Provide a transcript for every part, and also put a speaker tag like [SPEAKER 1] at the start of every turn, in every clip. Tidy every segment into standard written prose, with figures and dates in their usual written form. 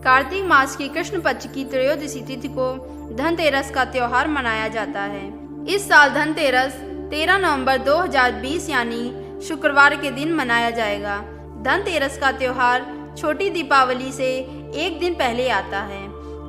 [SPEAKER 1] कार्तिक मास की कृष्ण पक्ष की त्रयोदशी तिथि को धनतेरस का त्योहार मनाया जाता है। इस साल धनतेरस 13 नवंबर 2020 यानी शुक्रवार के दिन मनाया जाएगा। धनतेरस का त्योहार छोटी दीपावली से एक दिन पहले आता है।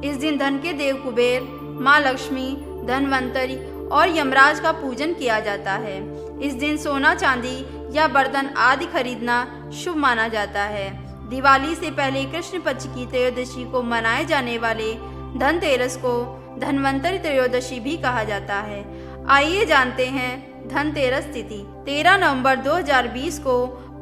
[SPEAKER 1] इस दिन धन के देव कुबेर, माँ लक्ष्मी, धनवंतरी और यमराज का पूजन किया जाता है। इस दिन सोना, चांदी या बर्तन आदि खरीदना शुभ माना जाता है। दिवाली से पहले कृष्ण पक्ष की त्रयोदशी को मनाए जाने वाले धनतेरस को धनवंतरी त्रयोदशी भी कहा जाता है। आइए जानते हैं धनतेरस तिथि। 13 नवंबर 2020 को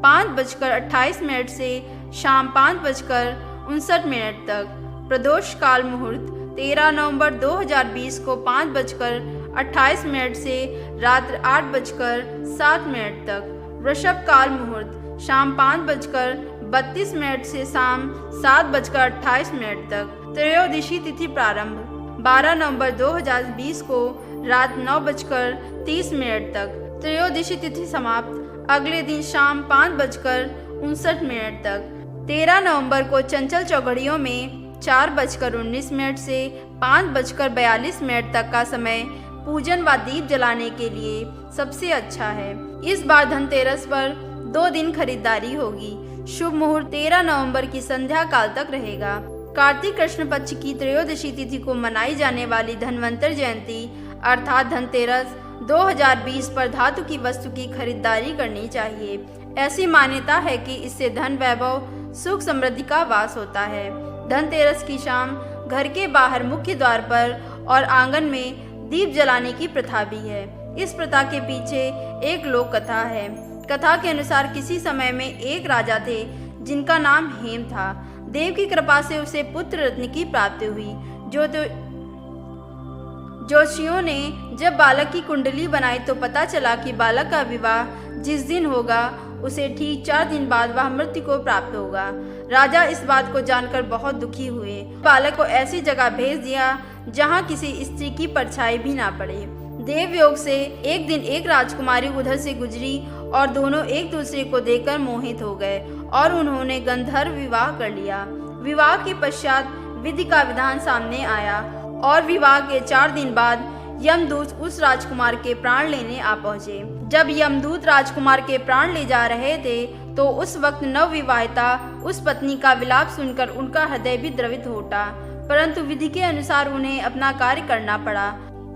[SPEAKER 1] 5:28 से शाम 5:59 तक। प्रदोष काल मुहूर्त 13 नवंबर 2020 को 5:28 से रात्र 8:07 तक। वृषभ काल मुहूर्त शाम 5:32 से शाम 7:28 तक। त्रयोदशी तिथि प्रारंभ 12 नवंबर 2020 को रात 9:30 तक। त्रयोदशी तिथि समाप्त अगले दिन शाम 5:59 तक। 13 नवंबर को चंचल चौघड़ियों में 4:19 से 5:42 तक का समय पूजन व दीप जलाने के लिए सबसे अच्छा है। इस बार धनतेरस पर 2 दिन खरीदारी होगी। शुभ मुहूर्त 13 नवंबर की संध्या काल तक रहेगा। कार्तिक कृष्ण पक्ष की त्रयोदशी तिथि को मनाई जाने वाली धनवंतर जयंती अर्थात धनतेरस 2020 पर धातु की वस्तु की खरीदारी करनी चाहिए। ऐसी मान्यता है कि इससे धन, वैभव, सुख, समृद्धि का वास होता है। धनतेरस की शाम घर के बाहर मुख्य द्वार पर और आंगन में दीप जलाने की प्रथा भी है। इस प्रथा के पीछे एक लोक कथा है। कथा के अनुसार किसी समय में एक राजा थे जिनका नाम हेम था। देव की कृपा से उसे पुत्र रत्न की प्राप्ति हुई। ज्योतिषियों ने जब बालक की कुंडली बनाई तो पता चला कि बालक का विवाह जिस दिन होगा उसे ठीक 4 दिन बाद वह मृत्यु को प्राप्त होगा। राजा इस बात को जानकर बहुत दुखी हुए। बालक को ऐसी जगह भेज दिया जहां किसी स्त्री की परछाई भी ना पड़े। देव योग से एक दिन एक राजकुमारी उधर से गुजरी और दोनों एक दूसरे को देखकर मोहित हो गए और उन्होंने गंधर्व विवाह कर लिया। विवाह के पश्चात विधि का विधान सामने आया और विवाह के 4 दिन बाद यमदूत उस राजकुमार के प्राण लेने आ पहुंचे। जब यमदूत राजकुमार के प्राण ले जा रहे थे तो उस वक्त नवविवाहिता उस पत्नी का विलाप सुनकर उनका हृदय भी द्रवित हो उठा, परंतु विधि के अनुसार उन्हें अपना कार्य करना पड़ा।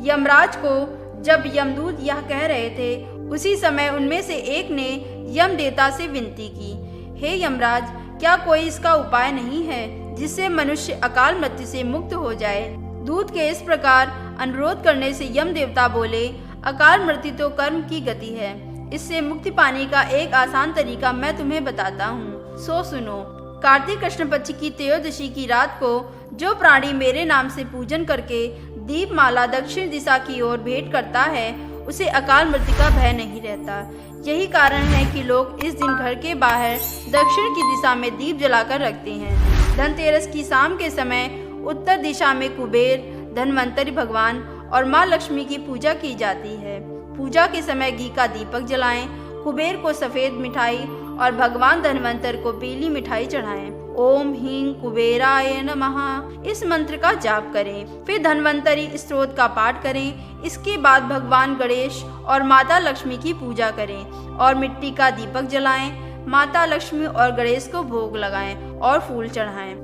[SPEAKER 1] यमराज को जब यमदूत यह कह रहे थे उसी समय उनमें से एक ने यम देवता से विनती की, हे यमराज, क्या कोई इसका उपाय नहीं है जिससे मनुष्य अकाल मृत्यु से मुक्त हो जाए। दूत के इस प्रकार अनुरोध करने से यम देवता बोले, अकाल मृत्यु तो कर्म की गति है, इससे मुक्ति पाने का एक आसान तरीका मैं तुम्हें बताता हूँ, सो सुनो। कार्तिक कृष्ण पक्ष की त्रयोदशी की रात को जो प्राणी मेरे नाम से पूजन करके दीप माला दक्षिण दिशा की ओर भेंट करता है उसे अकाल मृत्यु का भय नहीं रहता। यही कारण है कि लोग इस दिन घर के बाहर दक्षिण की दिशा में दीप जलाकर रखते हैं। धनतेरस की शाम के समय उत्तर दिशा में कुबेर, धनवंतरी भगवान और माँ लक्ष्मी की पूजा की जाती है। पूजा के समय घी का दीपक जलाएं, कुबेर को सफेद मिठाई और भगवान धनवंतर को पीली मिठाई चढ़ाएं। ओम ह्रीं कुबेराय नमः इस मंत्र का जाप करें। फिर धनवंतरी स्तोत्र का पाठ करें। इसके बाद भगवान गणेश और माता लक्ष्मी की पूजा करें और मिट्टी का दीपक जलाएं। माता लक्ष्मी और गणेश को भोग लगाएं और फूल चढ़ाएं।